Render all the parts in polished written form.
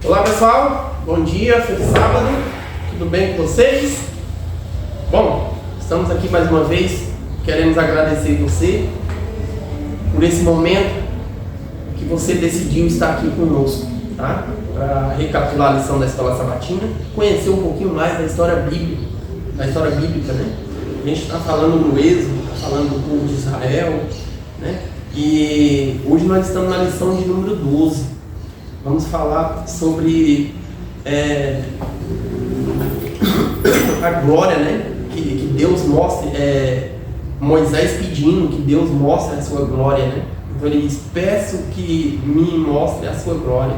Olá pessoal, bom dia, feliz sábado, tudo bem com vocês? Bom, estamos aqui mais uma vez, queremos agradecer você por esse momento que você decidiu estar aqui conosco, tá? Para recapitular a lição da Escola Sabatina, conhecer um pouquinho mais da história bíblica, né? A gente está falando no Êxodo, está falando do povo de Israel, né? E hoje nós estamos na lição de número 12. Vamos falar sobre a glória, né? Que Deus mostre, Moisés pedindo que Deus mostre a sua glória, né? Então ele diz: peço que me mostre a sua glória.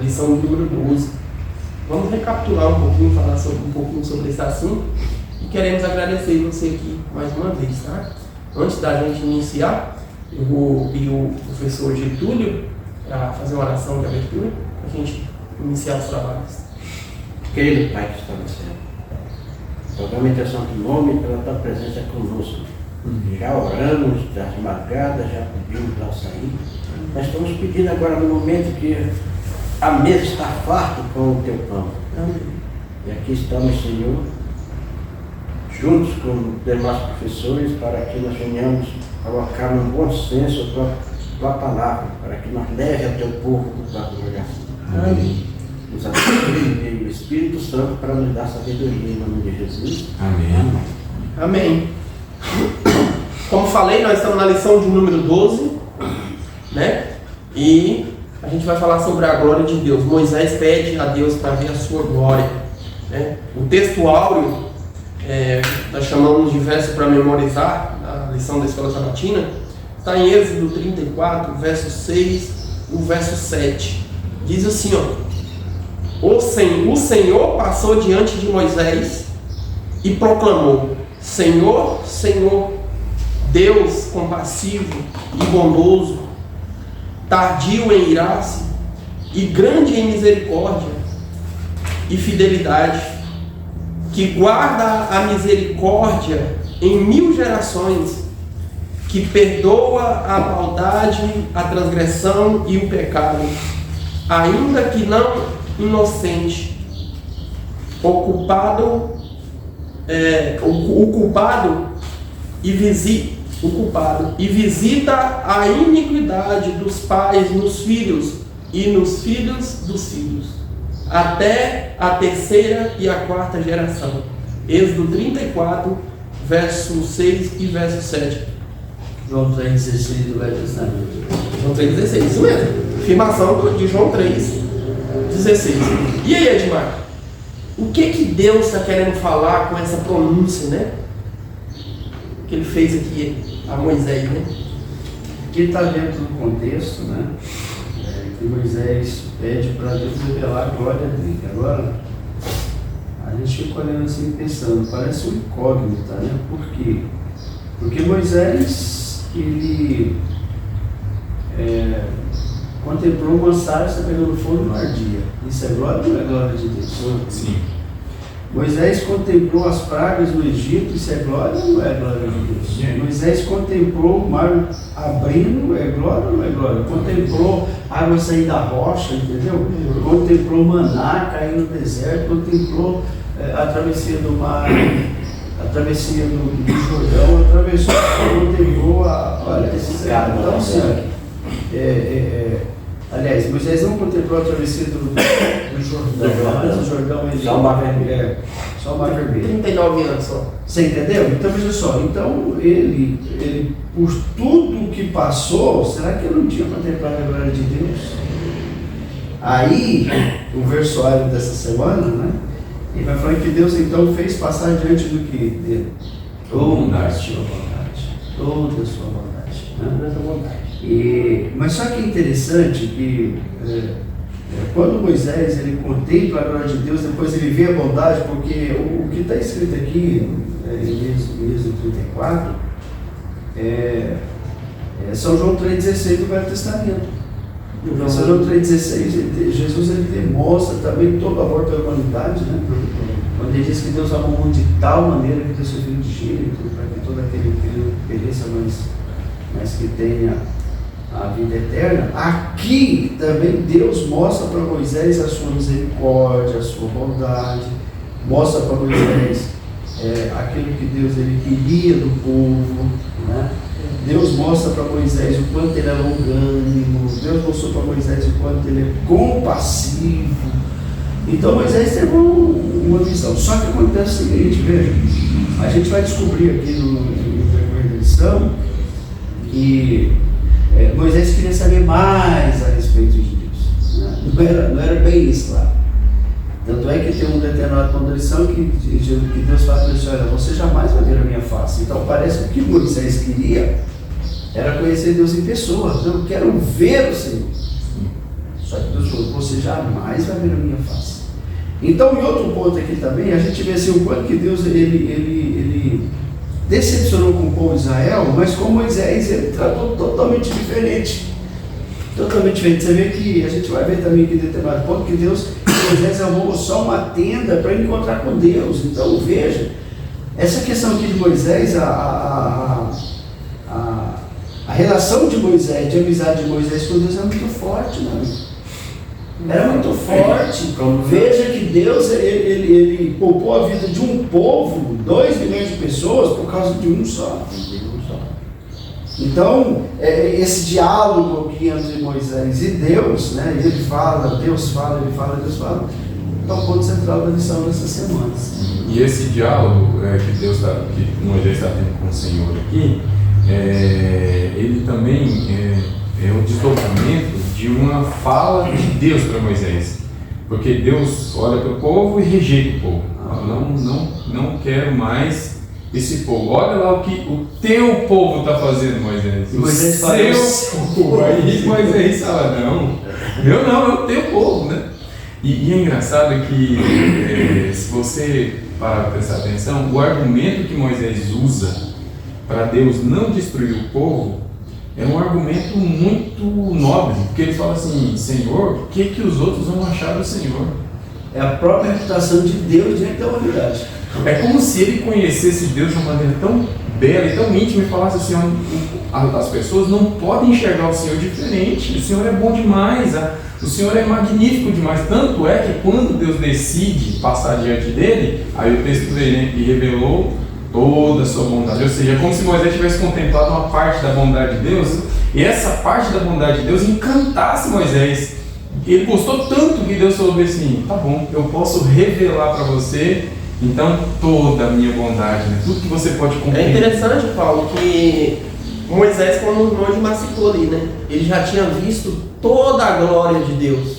Lição número 12. Vamos recapitular um pouquinho, falar um pouquinho sobre esse assunto. E queremos agradecer você aqui mais uma vez, tá? Antes da gente iniciar, eu vou pedir o professor Getúlio para fazer uma oração de abertura, para a gente iniciar os trabalhos. Querido Pai que está no céu, totalmente a santo nome pela tua presença conosco. Já oramos das madrugadas, já pedimos para sair. Nós estamos pedindo agora no momento que a mesa está farta com o teu pão. E aqui estamos, Senhor, juntos com os demais professores, para que nós venhamos colocar no bom senso a tua palavra, para que nós leve ao teu povo com tua glória. Amém. Nos abençoe o Espírito Santo para nos dar sabedoria em nome de Jesus. Amém. Amém. Como falei, nós estamos na lição de número 12, né? E a gente vai falar sobre a glória de Deus. Moisés pede a Deus para ver a sua glória, né? O texto áureo, nós chamamos de verso para memorizar a lição da Escola Sabatina, está em Êxodo 34, verso 6, o verso 7. Diz assim, ó: o Senhor passou diante de Moisés e proclamou: Senhor, Senhor, Deus compassivo e bondoso, tardio em irar-se e grande em misericórdia e fidelidade, que guarda a misericórdia em 1000 gerações, que perdoa a maldade, a transgressão e o pecado, ainda que não inocente, o culpado e visita a iniquidade dos pais nos filhos e nos filhos dos filhos, até a 3ª e a 4ª geração. Êxodo 34, verso 6 e verso 7. João 3,16 do Velho Testamento. João 3,16, isso mesmo. Afirmação de João 3,16. E aí, Edmar? O que Deus está querendo falar com essa pronúncia, né? Que ele fez aqui a Moisés, né? Aqui está dentro do contexto, né? Que Moisés pede para Deus revelar a glória dele. Agora, a gente fica olhando assim, pensando, parece um incógnita, né? Por quê? Porque Moisés, ele contemplou uma sarça pegando fogo e não ardia. Isso é glória ou não é glória de Deus? Sim. Moisés contemplou as pragas no Egito, isso é glória ou não é glória de Deus? Sim. Moisés contemplou o mar abrindo, é glória ou não é glória? Contemplou água sair da rocha, entendeu? Contemplou maná cair no deserto, contemplou a travessia do mar, a travessia do Jordão, contemplou olha, esses caras. Então, assim, aliás, Moisés não contemplou a travessia do Jordão. Antes do Jordão, ele Só o Mar Vermelho. Só o Mar Vermelho. 39 anos só. Você entendeu? Então, veja só. Então, ele, por tudo que passou, será que ele não tinha contemplado a glória de Deus? Aí, o versuário dessa semana, né? Ele vai falar que Deus, então, fez passar diante do que? Dele. Toda a sua vontade. Toda a sua vontade. Toda a sua vontade. Mas só que é interessante que quando Moisés ele contempla a glória de Deus, depois ele vê a bondade, porque o que está escrito aqui em Êxodo 34 é São João 3,16 do Velho Testamento. São João 3,16, Jesus ele demonstra também todo o amor pela humanidade, né? Quando ele diz que Deus amou o mundo de tal maneira que deu seu filho de gênero, para que todo aquele que não pereça, mas que tenha a vida eterna, aqui também Deus mostra para Moisés a sua misericórdia, a sua bondade, mostra para Moisés aquilo que Deus ele queria do povo, né? Deus mostra para Moisés o quanto ele é longânimo, Deus mostrou para Moisés o quanto ele é compassivo. Então Moisés teve uma visão. Só que acontece o seguinte, veja, a gente vai descobrir aqui no decorrer da lição que Moisés queria saber mais a respeito de Deus, né? Não era bem isso lá. Tanto é que tem um determinado ponto da lição que Deus fala para ele: olha, você jamais vai ver a minha face. Então parece que o que Moisés queria era conhecer Deus em pessoa. Eu quero ver o Senhor. Só que Deus falou: você jamais vai ver a minha face. Então, em outro ponto aqui também, a gente vê assim, o quanto que Deus ele decepcionou com o povo de Israel, mas com Moisés ele tratou totalmente diferente. Totalmente diferente. Você vê que a gente vai ver também aqui em determinado ponto que Moisés arrumou só uma tenda para encontrar com Deus. Então veja, essa questão aqui de Moisés, a relação de Moisés, de amizade de Moisés com Deus é muito forte, né? Era muito forte. Veja que Deus ele poupou a vida de um povo, 2 milhões de pessoas, por causa de um só. Então, esse diálogo aqui entre Moisés e Deus, né? Ele fala, Deus fala, ele fala, Deus fala. É o ponto central da lição dessas semanas. E esse diálogo que Moisés está tendo com o Senhor aqui, ele também é o desdobramento de uma fala de Deus para Moisés. Porque Deus olha para o povo e rejeita o povo. Não quero mais esse povo. Olha lá o que o teu povo está fazendo, Moisés. O seu povo. Aí Moisés fala: não, meu não, é o teu povo, né? E é engraçado que, se você parar para prestar atenção, o argumento que Moisés usa para Deus não destruir o povo é um argumento muito nobre, porque ele fala assim: Senhor, o que os outros vão achar do Senhor? É a própria reputação de Deus diante da humanidade. É como se ele conhecesse Deus de uma maneira tão bela e tão íntima e falasse assim: as pessoas não podem enxergar o Senhor diferente, o Senhor é bom demais, o Senhor é magnífico demais. Tanto é que quando Deus decide passar diante dele, aí o texto vem, né, e revelou toda a sua bondade. Ou seja, é como se Moisés tivesse contemplado uma parte da bondade de Deus, e essa parte da bondade de Deus encantasse Moisés. Ele gostou tanto que Deus falou assim: tá bom, eu posso revelar para você então toda a minha bondade, né? Tudo que você pode compreender. É interessante, Paulo, que Moisés, como o irmão de Massicou ali, né? Ele já tinha visto toda a glória de Deus,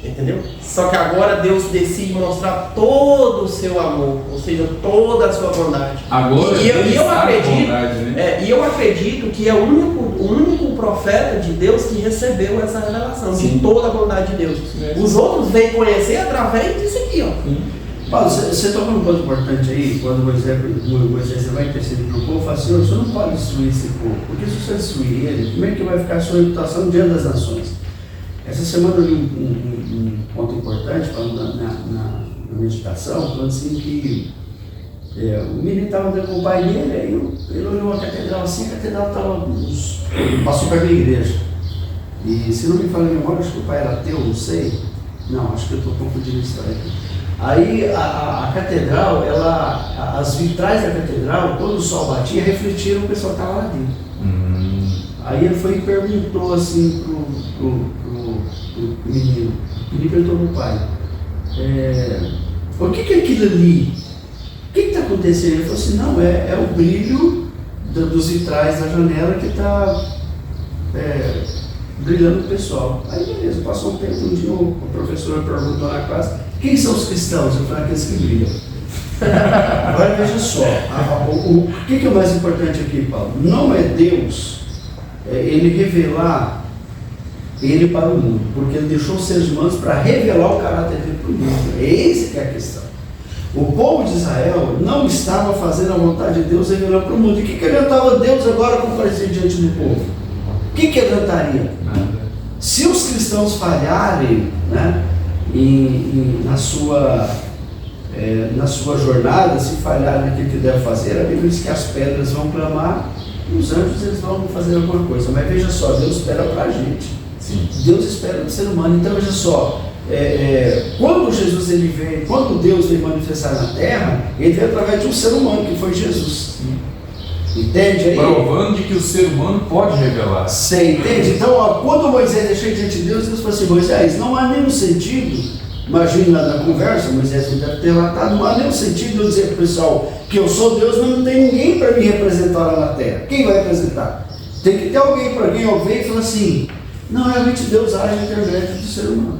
entendeu? Só que agora Deus decide mostrar todo o seu amor, ou seja, toda a sua bondade. Agora e eu acredito, bondade, né? E eu acredito que é o único profeta de Deus que recebeu essa revelação. Sim. De toda a bondade de Deus. Sim. Os outros vêm conhecer através disso aqui, ó. Sim. Paulo, você tocou num ponto importante aí, quando Moisés vai interceder para o povo, fala: Senhor, você não pode destruir esse povo, porque se você destruir ele, como é que vai ficar a sua reputação diante das nações? Essa semana eu li um ponto importante, falando na meditação, falando assim que o menino estava andando com o pai dele, aí ele olhou a catedral assim, a catedral passou para a minha igreja. E se não me falha a memória, acho que o pai era ateu, não sei. Não, acho que eu estou confundindo a história aqui. Aí a catedral, as vitrais da catedral, quando o sol batia, refletiram o pessoal que estava lá dentro. Aí ele foi e perguntou assim pro menino, ele perguntou pro pai: o que é aquilo ali? O que está acontecendo? Ele falou assim: não, é o brilho dos vitrais da janela que está brilhando o pessoal. Aí beleza, passou um tempo, um dia o professor perguntou na classe: quem são os cristãos? Eu falei: aqueles que brilham. Agora veja só, o que é o mais importante aqui, Paulo? Não é Deus ele revelar ele para o mundo, porque ele deixou os seres humanos para revelar o caráter dele para o mundo. Esse que é a questão. O povo de Israel não estava fazendo a vontade de Deus revelando para o mundo. E o que adiantava Deus agora comparecer diante do povo? O que adiantaria? Se os cristãos falharem, né, na sua jornada, se falharem naquilo que deve fazer, a Bíblia diz que as pedras vão clamar os anjos eles vão fazer alguma coisa, mas veja só, Deus espera para a gente. Sim. Deus espera do ser humano. Então veja só, quando Jesus ele veio, quando Deus veio manifestar na terra, ele veio através de um ser humano que foi Jesus. Sim. Entende aí? Provando de que o ser humano pode revelar. Você entende? Então, ó, quando Moisés deixou diante de Deus, Deus falou assim: Moisés, não há nenhum sentido. Imagina na conversa, Moisés deve ter relatado, não há nenhum sentido eu dizer para o pessoal que eu sou Deus, mas não tem ninguém para me representar lá na terra. Quem vai representar? Tem que ter alguém para quem eu vejo e falar assim: não, realmente Deus age através do ser humano.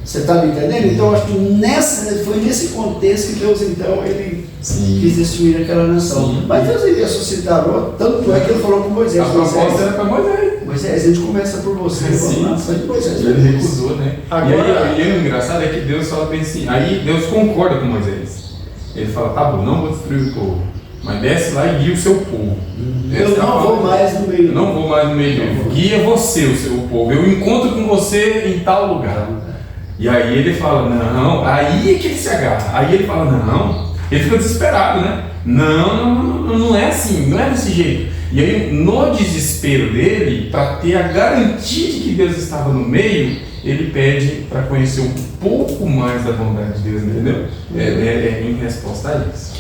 Você está me entendendo? Então, acho que foi nesse contexto que Deus, então, ele quis destruir aquela nação. Sim. Mas Deus ele ressuscitar, tanto é que ele falou com Moisés. A proposta era para Moisés. Moisés, a gente começa por você, Sim. vamos lá, Moisés. Ele recusou, né? Agora- E aí o engraçado é que Deus fala bem assim, aí Deus concorda com Moisés. Ele fala, tá bom, não vou destruir o povo, mas desce lá e guia o seu povo. Eu não vou mais no meio. Eu não vou mais no meio dele. Guia você, o seu povo. Eu encontro com você em tal lugar. E aí ele fala, não, aí é que ele se agarra. Aí ele fala, não. Ele fica desesperado, né? Não é assim, não é desse jeito. E aí, no desespero dele, para ter a garantia de que Deus estava no meio, ele pede para conhecer um pouco mais da bondade de Deus, entendeu? Em resposta a isso.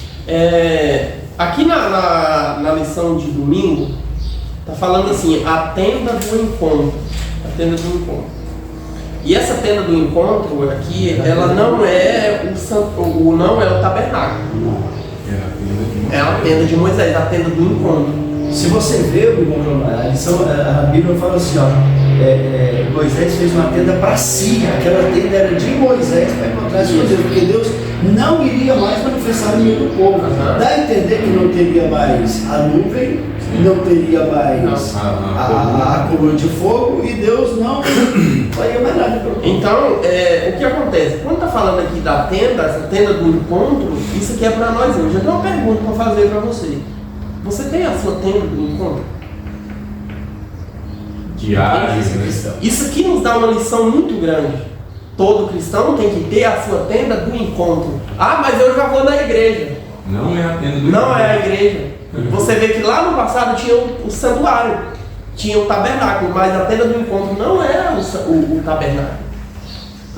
Aqui na lição de domingo, está falando assim, a tenda do encontro. A tenda do encontro. E essa tenda do encontro aqui, ela não é não é o tabernáculo. É a tenda de Moisés, a tenda do encontro. Se você vê, a Bíblia fala assim, ó, Moisés fez uma tenda para si, aquela tenda era de Moisés para encontrar-se com Deus, porque Deus não iria mais manifestar no meio do povo. Dá a entender que não teria mais a nuvem, não teria mais a coluna de fogo, e Deus não faria mais nada pelo povo. Então, o que acontece? Quando está falando aqui da tenda, essa tenda do encontro, isso aqui é para nós hoje. Eu tenho uma pergunta para fazer para você. Você tem a sua tenda do encontro? Diário, Isso aqui nos dá uma lição muito grande. Todo cristão tem que ter a sua tenda do encontro. Ah, mas eu já vou na igreja. Não é a tenda do Não é a igreja. Você vê que lá no passado tinha o santuário, tinha o tabernáculo, mas a tenda do encontro não é o tabernáculo.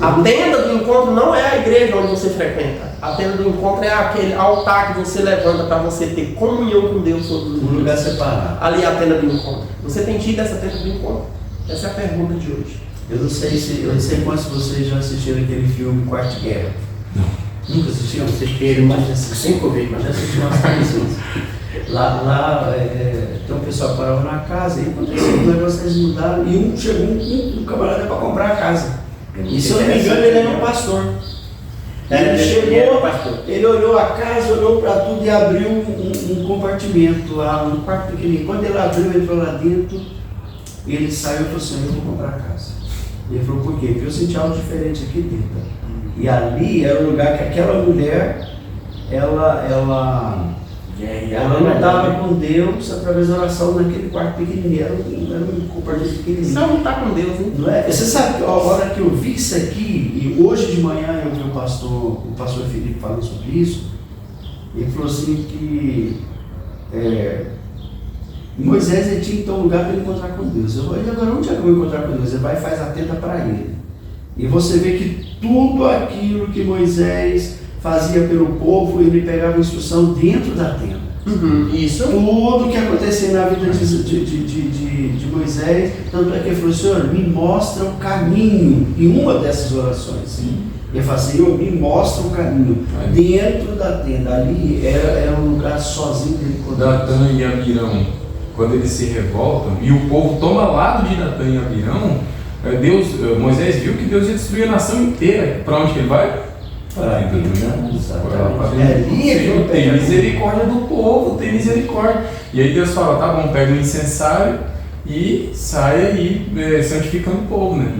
A tenda do encontro não é a igreja onde você frequenta. A tenda do encontro é aquele altar que você levanta para você ter comunhão com Deus todos os dias. Um lugar separado. Ali é a tenda do encontro. Você tem tido essa tenda do encontro? Essa é a pergunta de hoje. Eu não sei quantos de vocês já assistiram aquele filme Quarto de Guerra. Não. Nunca assistiram? Assistiram, mas 5 vezes, mas Já assistiram umas vezes. Lá tem um pessoal que parava na casa e aconteceu um negócio, eles mudaram e chegou um camarada para comprar a casa. E se eu não me engano, ele era um pastor. Ele chegou, ele olhou a casa, olhou para tudo e abriu um compartimento lá, um quarto pequenininho. Quando ele abriu, entrou lá dentro, ele saiu e falou assim: eu vou comprar a casa. E ele falou: por quê? Porque eu senti algo diferente aqui dentro. E ali era o lugar que aquela mulher, ela não estava com Deus através da oração naquele quarto pequenininho. Era um compartimento pequenininho. Isso não está com Deus, hein? Não é? Você sabe que a hora que eu vi isso aqui, e hoje de manhã eu vi o pastor Felipe falando sobre isso, ele falou assim que Moisés ele tinha então um lugar para ele encontrar com Deus. Eu falei, agora onde é que eu vou encontrar com Deus? Ele vai e faz a tenda para ele. E você vê que tudo aquilo que Moisés fazia pelo povo, ele pegava instrução dentro da tenda. Isso. Tudo que acontecia na vida de Moisés, tanto é que ele falou: Senhor, me mostra o caminho. Em uma dessas orações, Sim. ele fala: Senhor, me mostra o caminho. Dentro da tenda, ali era um lugar sozinho dele. Datã e Abirão, quando eles se revoltam e o povo toma lado de Datã e Abirão, Moisés viu que Deus ia destruir a nação inteira. Para onde que ele vai? Tem misericórdia do povo, tem misericórdia. E aí Deus fala: tá bom, pega o incensário e sai aí santificando o povo, né?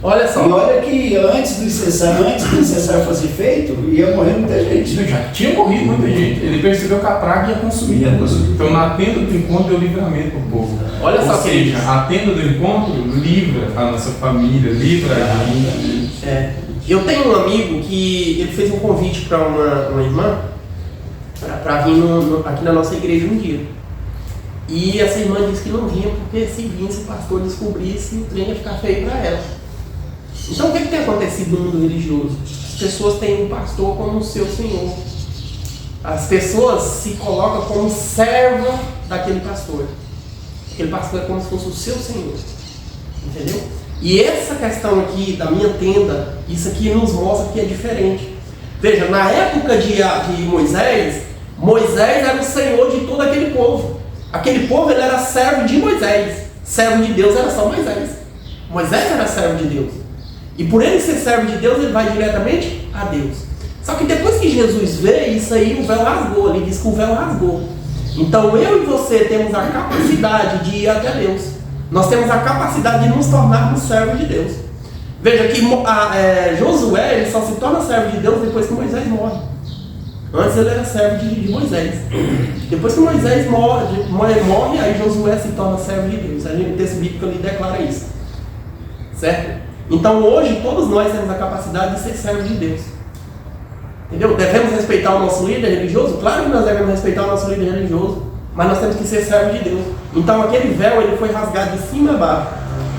Olha só. E olha que antes do incensário fosse feito, ia morrer muita gente. Já tinha morrido muita gente. Ele percebeu que a praga ia consumir. Então na tenda do encontro deu livramento para o povo. Olha só, ou seja, a tenda do encontro livra a nossa família, livra a gente. Eu tenho um amigo que ele fez um convite para uma irmã para vir aqui na nossa igreja um dia. E essa irmã disse que não vinha porque se vinha, o pastor descobrisse, o trem ia ficar feio para ela. Então o que tem acontecido no mundo religioso? As pessoas têm um pastor como o seu senhor. As pessoas se colocam como serva daquele pastor. Aquele pastor é como se fosse o seu senhor. Entendeu? E essa questão aqui da minha tenda, isso aqui nos mostra que é diferente. Veja, na época de Moisés, Moisés era o senhor de todo aquele povo. Aquele povo ele era servo de Moisés. Servo de Deus era só Moisés. Moisés era servo de Deus. E por ele ser servo de Deus, ele vai diretamente a Deus. Só que depois que Jesus veio, isso aí o véu rasgou. Ele diz que o véu rasgou. Então eu e você temos a capacidade de ir até Deus. Nós temos a capacidade de nos tornarmos servos de Deus. Veja que Josué ele só se torna servo de Deus depois que Moisés morre. Antes ele era servo de Moisés. Depois que Moisés morre, aí Josué se torna servo de Deus. O texto bíblico ali declara isso. Certo? Então hoje todos nós temos a capacidade de ser servos de Deus. Entendeu? Devemos respeitar o nosso líder religioso? Claro que nós devemos respeitar o nosso líder religioso. Mas nós temos que ser servos de Deus. Então aquele véu ele foi rasgado de cima a baixo,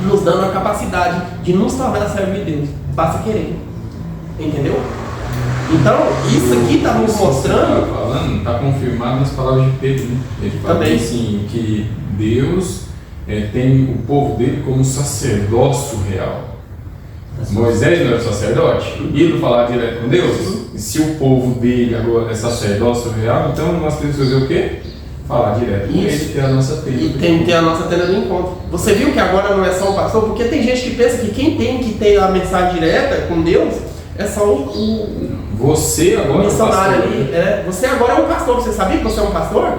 nos dando a capacidade de nos tornar servos de Deus. Basta querer. Entendeu? Então, isso aqui está nos mostrando. Está confirmado nas palavras de Pedro. Né? Ele fala também assim, que Deus tem o povo dele como sacerdócio real. Moisés não era sacerdote, e não falar direto com Deus. E se o povo dele agora é sacerdócio real, então nós temos que fazer o quê? Falar direto com ele, ter a nossa tenda. E tem que ter a nossa tenda do encontro. Você viu que agora não é só o pastor, porque tem gente que pensa que quem tem que ter a mensagem direta com Deus é só você agora missionário é um pastor. Ali. Você agora é um pastor. Você sabia que você é um pastor?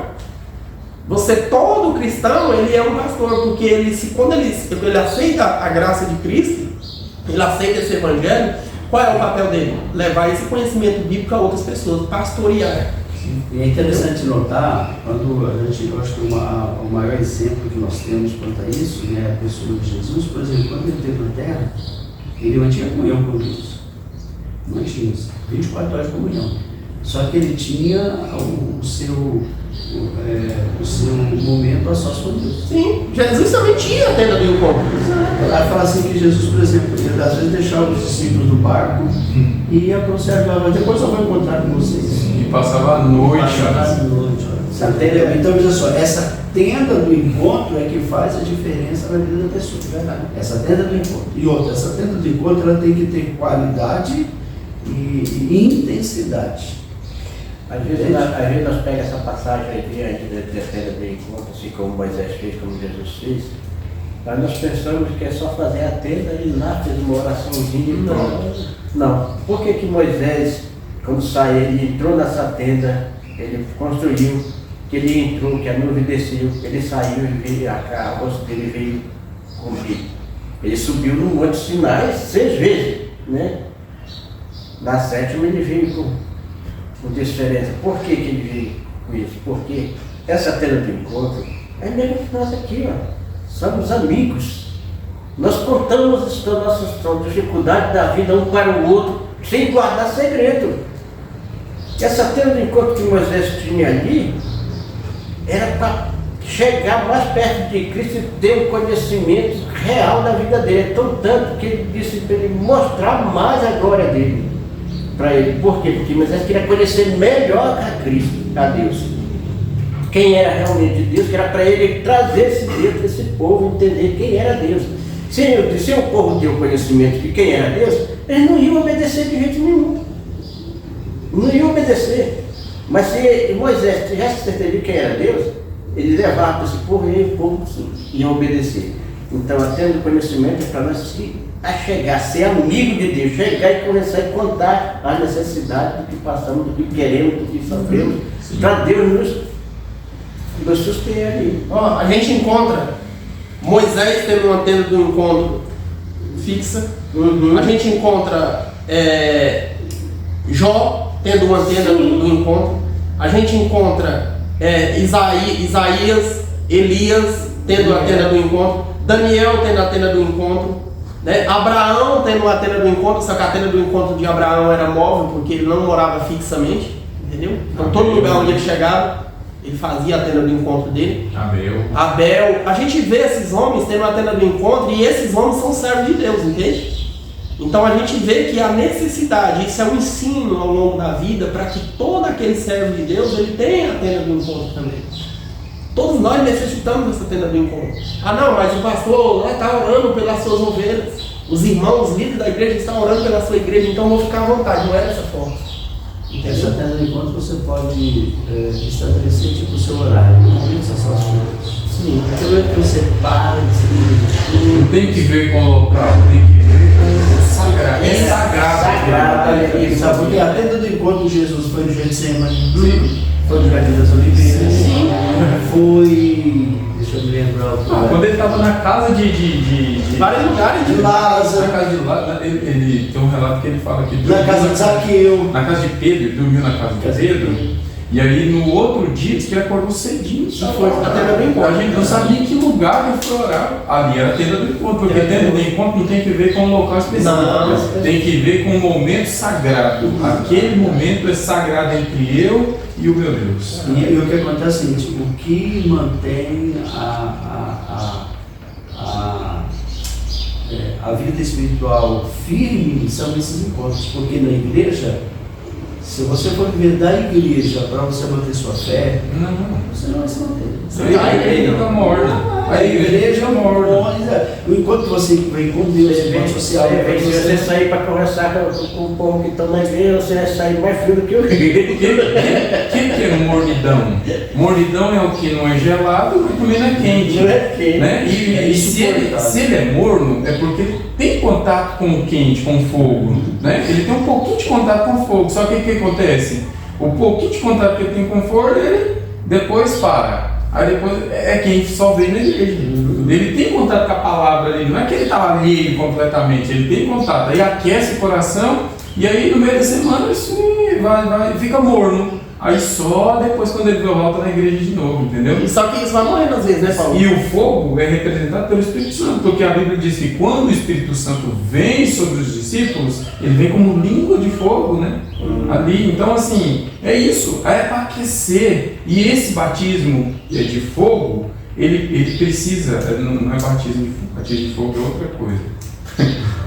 Você, todo cristão, ele é um pastor, porque quando ele aceita a graça de Cristo, ele aceita esse evangelho, qual é o papel dele? Levar esse conhecimento bíblico a outras pessoas, pastorear. E é interessante notar, quando a gente, eu acho que o maior exemplo que nós temos quanto a isso, né, a pessoa de Jesus, por exemplo, quando ele esteve na terra, ele mantinha comunhão com Deus. Mantinha 24 horas de comunhão. Só que ele tinha o seu momento a sós com Deus. Sim, Jesus também tinha a tenda do encontro. Ela fala assim que Jesus, por exemplo, ele às vezes deixava os discípulos do barco e ia para o céu e falava, depois eu vou encontrar com vocês. E passava a noite. Então, veja só, essa tenda do encontro é que faz a diferença na vida da pessoa. Verdade. Essa tenda do encontro. E outra, essa tenda do encontro ela tem que ter qualidade e intensidade. Às vezes nós pegamos essa passagem aí da tenda do encontro, assim como Moisés fez, como Jesus fez, mas nós pensamos que é só fazer a tenda e lá fez uma oraçãozinha e pronto. Não. Por que Moisés, quando saiu, ele entrou nessa tenda, ele construiu, que ele entrou, que a nuvem desceu, ele saiu e veio, a rosto dele veio cumprir. Ele subiu no Monte Sinai 6 vezes, né? Na 7ª ele veio com diferença. Por que ele veio com isso? Porque essa tenda do encontro é mesmo que nós aqui, ó, somos amigos. Nós contamos as nossas dificuldades da vida um para o outro, sem guardar segredo. Essa tenda do encontro que Moisés tinha ali era para chegar mais perto de Cristo e ter um conhecimento real da vida dele. Tão tanto que ele disse para ele mostrar mais a glória dele para ele. Por quê? Porque Moisés queria conhecer melhor a Cristo, a Deus. Quem era realmente Deus, que era para ele trazer esse Deus para esse povo, entender quem era Deus. Se o povo tinha o conhecimento de quem era Deus, eles não iam obedecer de jeito nenhum. Não iam obedecer. Mas se Moisés tivesse certeza de quem era Deus, ele levava para esse povo e o povo ia obedecer. Então, tendo conhecimento é para nós chegar, ser amigo de Deus, chegar e começar a contar as necessidades do que passamos, do que queremos, do que sofremos, para Deus nos sustentar ali. Ó, a gente encontra Moisés tendo uma tenda do encontro fixa. A gente encontra Jó tendo uma tenda do encontro. A gente encontra Isaías, Elias tendo a tenda do encontro. Daniel tendo a tenda do encontro. Né? Abraão tendo uma tenda do encontro, só que a tenda do encontro de Abraão era móvel, porque ele não morava fixamente. Entendeu? Então todo lugar onde ele chegava. ele fazia a tenda do encontro dele. Abel. A gente vê esses homens tendo a tenda do encontro e esses homens são servos de Deus, entende? Então a gente vê que a necessidade, isso é um ensino ao longo da vida para que todo aquele servo de Deus ele tenha a tenda do encontro também. Todos nós necessitamos dessa tenda do encontro. Ah não, mas o pastor lá está orando pelas suas ovelhas. Os irmãos, os líderes da igreja estão orando pela sua igreja, então eu vou ficar à vontade. Não é dessa forma. Essa tenda do encontro você pode estabelecer tipo o seu horário, normalmente essas são as coisas. Sim, porque você para de Não tem que ver com o local, tem que ver com o sagrado. É sagrado. Sabe porque a tenda do encontro de Jesus foi no Getsemane, foi no Jardim das Oliveiras, foi. Deixa eu me lembrar o quando ele estava na casa de vários lugares de Lázaro. Na casa de Lázaro, ele tem um relato que ele fala que na casa de Zaqueu. Na casa de Pedro, ele dormiu na casa de Pedro. E aí no outro dia diz que ele acordou cedinho. E foi a tenda do encontro. A gente não sabia em que lugar ele foi orar. Ali era a tenda do encontro, porque a tenda do encontro não tem que ver com um local específico. Não. Tem que ver com um momento sagrado. Aquele momento é sagrado entre eu e o meu Deus. E o que acontece é o seguinte, o que mantém a vida espiritual firme são esses encontros, porque na igreja, se você for viver da igreja para você manter sua fé, você não vai se manter. A igreja está morta. A igreja é morta. O encontro que você vem com Deus, o encontro social, você sair para conversar com o povo que está na igreja, você vai sair mais frio do que o rio. O que é mornidão? Mornidão é o que não é gelado, mas também não é quente. Não é quente. Né? E se ele é morno, é porque ele tem contato com o quente, com o fogo. Né? Ele tem um pouquinho de contato com o fogo. Só que o que acontece? O pouquinho de contato que ele tem com o fogo, ele depois para. Aí depois é quem só vem na igreja. Ele tem contato com a palavra ali, não é que ele está alheio completamente, ele tem contato, aí aquece o coração e aí no meio da semana isso fica morno. Aí só depois quando ele volta na igreja de novo, entendeu? Só que isso vai morrendo às vezes, né, Paulo? E o fogo é representado pelo Espírito Santo, porque a Bíblia diz que quando o Espírito Santo vem sobre os discípulos, ele vem como língua de fogo, né? Ali, então assim, é isso, é para aquecer. E esse batismo de fogo, ele precisa, não é batismo de fogo é outra coisa.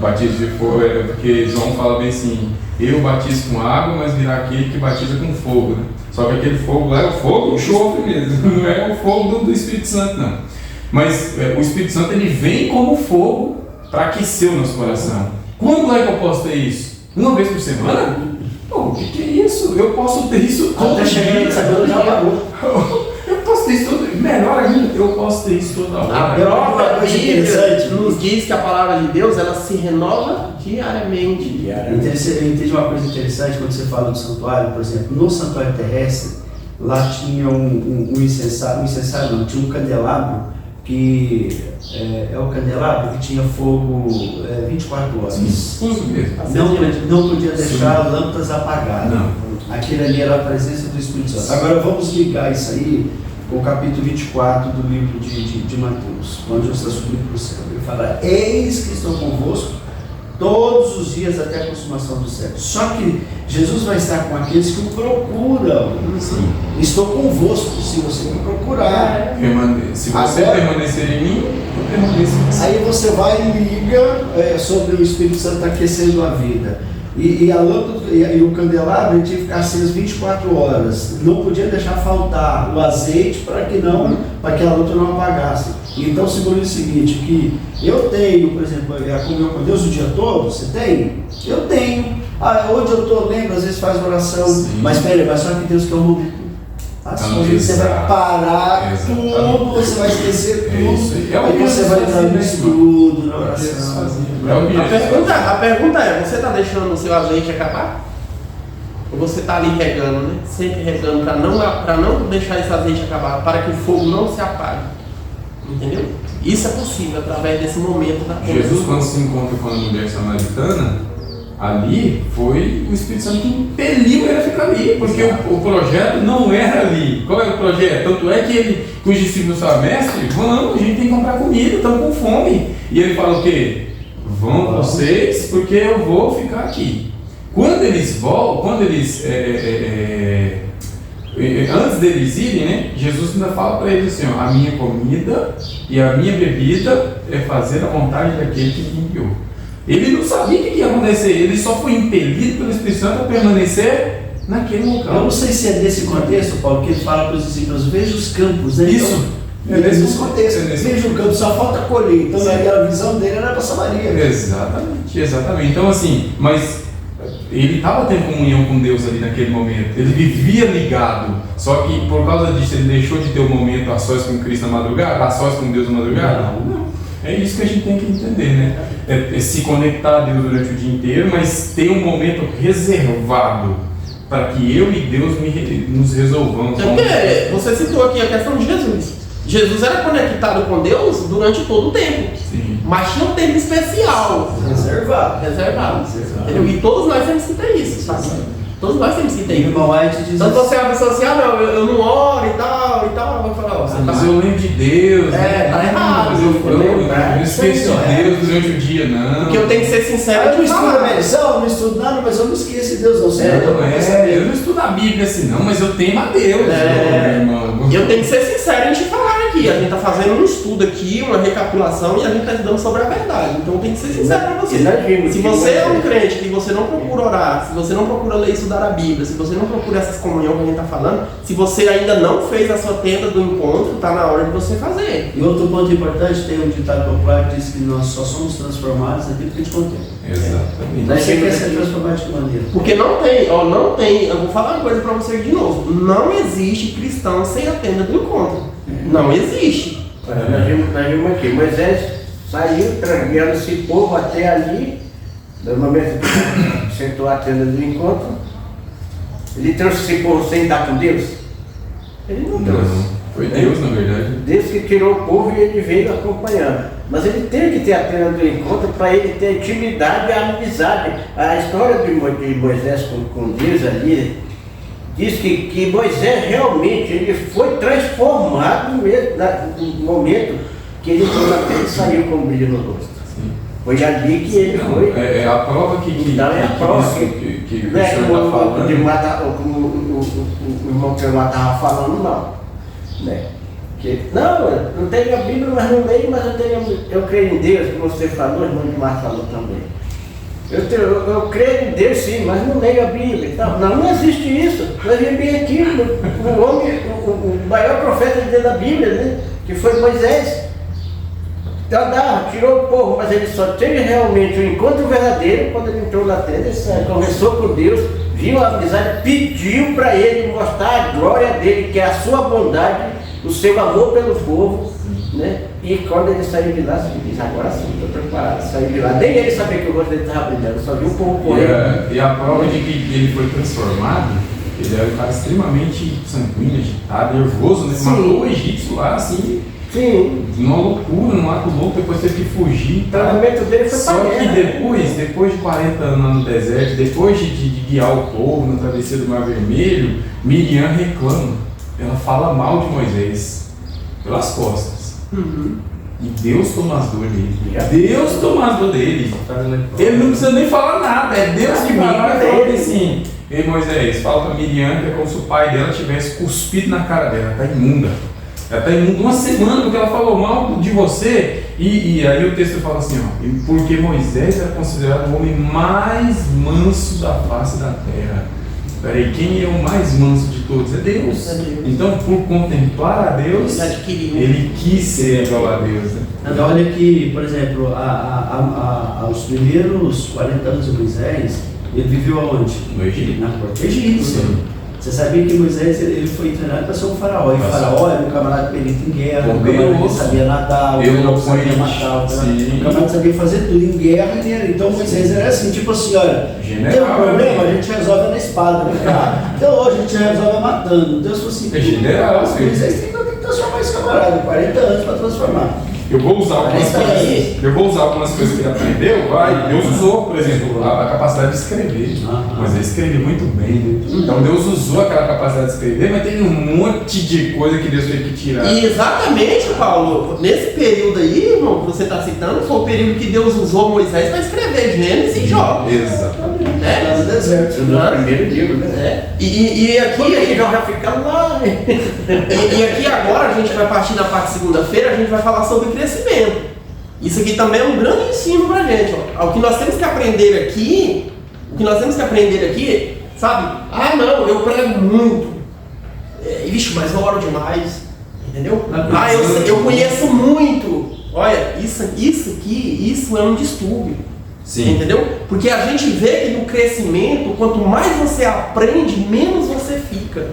Batismo de fogo é porque João fala bem assim, eu batizo com água, mas virá aquele que batiza com fogo, né? Só que aquele fogo lá é o fogo, o enxofre mesmo, não é o fogo do Espírito Santo, não. Mas o Espírito Santo ele vem como fogo para aquecer o nosso coração. Quando é que eu posso ter isso? Uma vez por semana? Pô, o que é isso? Eu posso ter isso todo dia. Eu posso ter isso todo dia. Melhor ainda, eu posso ter isso toda hora. A própria Bíblia nos diz que a palavra de Deus ela se renova diariamente. Eu entendi uma coisa interessante quando você fala do santuário, por exemplo, no santuário terrestre, lá tinha um incensário, não, tinha um candelabro que é o candelabro que tinha fogo 24 horas. Sim mesmo. Não podia deixar lâmpadas apagadas. Não. Aquilo ali era a presença do Espírito Santo. Agora vamos ligar isso aí com o capítulo 24 do livro de Mateus, onde você está subindo para o céu. Ele fala, eis que estou convosco todos os dias até a consumação do século. Só que Jesus vai estar com aqueles que o procuram. Sim. Estou convosco, se você me procurar. Se você permanecer em mim, eu permaneço em você. Aí você vai e liga sobre o Espírito Santo aquecendo a vida. E a lâmpada e o candelabro tinha que ficar aceso 24 horas. Não podia deixar faltar o azeite para que a lâmpada não apagasse. Então simboliza o seguinte, que eu tenho, por exemplo, a comunhão com Deus o dia todo, você tem? Eu tenho. Onde eu estou, lembro, às vezes faz oração. Sim. Mas só que Deus quer um momento. Você vai parar tudo, você vai esquecer tudo, aí você vai entrar no estudo, na oração. A pergunta é, você está deixando o seu azeite acabar? Ou você está ali regando, né? Sempre regando para não deixar esse azeite acabar, para que o fogo não se apague. Entendeu? Isso é possível através desse momento da Jesus, quando se encontra com a mulher samaritana, ali foi o Espírito Santo que impeliu ele a ficar ali, porque o projeto não era ali. Qual era o projeto? Tanto é que os discípulos falaram, mestre, vamos, a gente tem que comprar comida, estamos com fome. E ele fala o quê? Vão vocês, porque eu vou ficar aqui. Quando eles voltam, antes deles irem, né, Jesus ainda fala para eles assim, ó, a minha comida e a minha bebida é fazer a vontade daquele que me enviou. Ele não sabia o que ia acontecer, ele só foi impelido pelo Espírito Santo a permanecer naquele local. Eu não sei se é nesse contexto, Paulo, que ele fala para os discípulos, veja os campos, né? Isso. Então, é nesse contexto, veja o campo, só falta colher. Então a visão dele era para Samaria. Exatamente. Então assim, mas ele estava tendo comunhão com Deus ali naquele momento, ele vivia ligado, só que por causa disso ele deixou de ter o momento a sós com Cristo na madrugada, a sós com Deus na madrugada? Não. É isso que a gente tem que entender, né? É se conectar a Deus durante o dia inteiro, mas ter um momento reservado para que eu e Deus nos resolvamos. Porque você citou aqui a questão de Jesus. Jesus era conectado com Deus durante todo o tempo. Sim. Mas tinha um tempo especial. Reservado. Entendeu? E todos nós temos que ter isso, sabe? Todos nós temos que ter isso. Irmão White diz então você é uma pessoa assim, eu não oro e tal, vai falar, ó, você mas tá... eu lembro de Deus. Tá errado. Mas eu esqueço de Deus durante o dia, não. Porque eu tenho que ser sincero. Eu não estudo a medição, não estudo nada, mas eu não esqueço de Deus, não sei. Eu não estudo a Bíblia assim, não, mas eu temo a Deus, meu irmão. Eu tenho que ser sincero em te falar aqui. A gente tá fazendo um estudo aqui, uma recapitulação, e a gente tá estudando sobre a verdade. Então eu tenho que ser sincero pra você. Se você é um crente que você não procura orar, se você não procura ler e estudar a Bíblia, se você não procura essas comunhões que a gente tá falando, se você ainda não fez a sua tenda do encontro, tá na hora de você fazer. E outro ponto importante, tem um ditado popular que diz que nós só somos transformados naquilo que a gente contém. Exatamente. Daí você quer ser transformado de que maneira? Porque não tem, eu vou falar uma coisa pra você de novo, não existe cristão sem a tenda do encontro. Não existe. Nós vimos aqui, Moisés saiu guiando esse povo até ali, no momento que sentou a tenda do encontro. Ele trouxe esse povo sem estar com Deus? Ele não trouxe. Não, foi Deus, na verdade. Deus que tirou o povo e ele veio acompanhando. Mas ele teve que ter a tenda do encontro para ele ter a intimidade e a amizade. A história de Moisés com Deus ali diz que Moisés realmente ele foi transformado mesmo no momento que ele entrou na terra e saiu com um brilho no rosto. Sim. Foi ali que ele foi. É a prova que então é a prova que o senhor está falando. Como o irmão que eu estava falando, não. Né? Não tenho a Bíblia, mas não leio, mas eu creio em Deus, que você falou, o irmão de Marta falou também. Eu creio em Deus sim, mas não leio a Bíblia. Não existe isso. Nós vimos aqui o maior profeta de Deus da Bíblia, né? Que foi Moisés. Andava, tirou o povo, mas ele só teve realmente um encontro verdadeiro quando ele entrou na tenda, ele conversou com Deus, viu a amizade, pediu para ele mostrar a glória dele, que é a sua bondade, o seu amor pelo povo, né? E quando ele saiu de lá, ele disse, agora sim, estou preparado, saiu de lá. Nem ele sabia que o rosto dele estava brilhando, só viu o povo correndo. E a prova de que ele foi transformado, ele era um cara extremamente sanguíneo, agitado, nervoso, né? Matou o egípcio lá, assim, sim, numa loucura, num ato louco, depois teve que fugir. O tratamento dele foi só que depois de 40 anos no deserto, depois de guiar o povo na travessia do Mar Vermelho, Miriam reclama. Ela fala mal de Moisés pelas costas. Uhum. E Deus toma as dores dele. Deus toma as dores dele. Ele não precisa nem falar nada. É Deus que vai lá e fala assim: ei Moisés, fala pra Miriam que é como se o pai dela tivesse cuspido na cara dela. Ela tá imunda. Ela está imunda uma semana porque ela falou mal de você. E aí o texto fala assim, ó, porque Moisés era considerado o homem mais manso da face da terra. Peraí, quem é o mais manso de todos? É Deus. Então, por contemplar a Deus, ele quis ser igual a Deus. Né? Olha que, por exemplo, aos primeiros 40 anos de Moisés, ele viveu aonde? No Egito. Na corte egípcia. Você sabia que Moisés ele foi treinado para ser um faraó. E faraó era um camarada perito em guerra, um camarada que sabia nadar, um camarada que sabia matar, um camarada que sabia fazer tudo em guerra. Então Moisés era assim, tipo assim, olha, tem um problema, a gente resolve na espada, né, cara? Então hoje a gente resolve matando. Deus falou assim, Moisés tem que transformar esse camarada, 40 anos para transformar. Eu vou usar algumas coisas que ele aprendeu, Deus usou, por exemplo, a capacidade de escrever. Mas ele escreveu muito bem. Né? Então Deus usou aquela capacidade de escrever, mas tem um monte de coisa que Deus teve que tirar. E exatamente, Paulo, nesse período aí, irmão, que você está citando, foi o período que Deus usou Moisés para escrever Gênesis e Jó. Exatamente. Lá no deserto. No primeiro livro, né? E aqui já fica lá. E aqui agora a gente vai partir na parte segunda-feira, a gente vai falar sobre crescimento. Isso aqui também é um grande ensino pra gente. Ó. O que nós temos que aprender aqui, sabe? Ah não, eu prego muito. Vixe, mas eu oro demais. Entendeu? Ah, eu conheço muito. Olha, isso aqui, isso é um distúrbio. Sim. Entendeu? Porque a gente vê que no crescimento, quanto mais você aprende, menos você fica.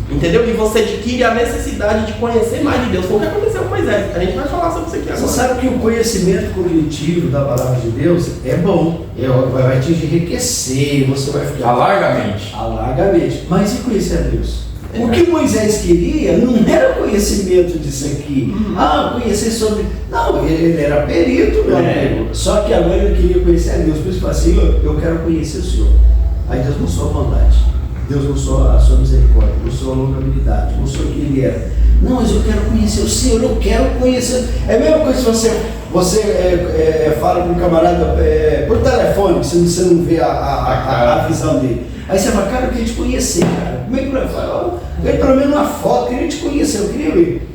Entendeu? E você adquire a necessidade de conhecer mais de Deus. Foi o que aconteceu com Moisés. A gente vai falar sobre isso aqui agora. Você sabe que o conhecimento cognitivo da palavra de Deus é bom. Vai te enriquecer, você vai ficar... Largamente. Mas e conhecer a Deus? O que Moisés queria não era conhecimento disso aqui. Conhecer sobre... Não, ele era perito, meu amigo. Só que agora ele queria conhecer a Deus. Por isso ele falou assim, eu quero conhecer o Senhor. Aí Deus mostrou a bondade. Deus mostrou a sua misericórdia, mostrou a longanimidade, mostrou o que ele era. Não, mas eu quero conhecer o Senhor, eu quero conhecer. É a mesma coisa se você fala para um camarada por telefone, se você não vê a visão dele. Aí você fala, cara, eu queria te conhecer, cara. Como é que vai falar? Eu queria pelo menos uma foto, eu queria te conhecer, eu queria ver.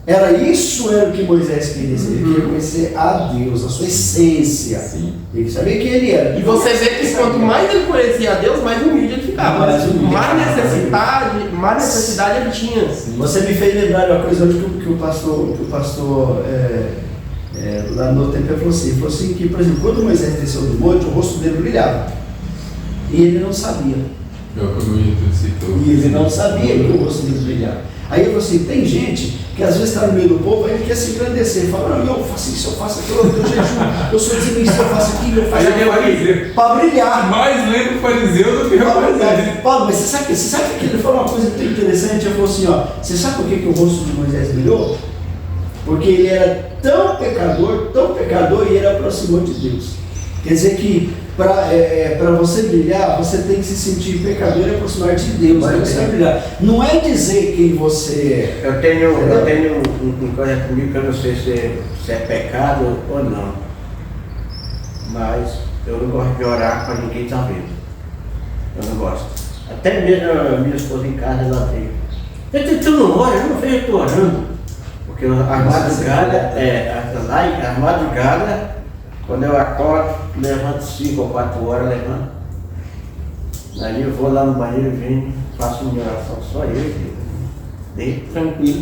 Era o que Moisés queria dizer. Ele queria conhecer a Deus, a sua essência. Sim. Ele queria saber quem ele era. E você vê que quanto mais ele conhecia a Deus, mais humilde ele ficava. Mais necessidade ele tinha. Sim. Você me fez lembrar de uma coisa hoje que o pastor lá no tempo falou assim, que, por exemplo, quando Moisés desceu do monte, o rosto dele brilhava. E ele não sabia. E ele não sabia que o rosto dele brilhava. Aí eu falei assim, tem gente que às vezes está no meio do povo, aí ele quer se engrandecer, ele fala, não, eu faço isso, eu faço aquilo, eu jejum, eu sou dizimista, eu faço aquilo, eu faço aquilo, para brilhar. Mais lembra o fariseu do que o fariseu. Paulo, mas você sabe que ele falou uma coisa muito interessante, ele falou assim, você sabe por que o rosto de Moisés brilhou? Porque ele era tão pecador e ele aproximou de Deus. Quer dizer que para você brilhar, você tem que se sentir pecador e aproximar de Deus. Aí você vai brilhar. Não é dizer quem você é. Eu tenho uma coisa comigo que eu não sei se é pecado ou não. Mas eu não gosto de orar para ninguém estar vendo. Eu não gosto. Até mesmo a minha esposa em casa, ela veio. Tu não ora? Eu não vejo tu orando. Porque a madrugada, quando eu acordo, levanto 5 ou 4 horas, levanto. Aí eu vou lá no banheiro e venho, faço minha oração, só eu, deito tranquilo.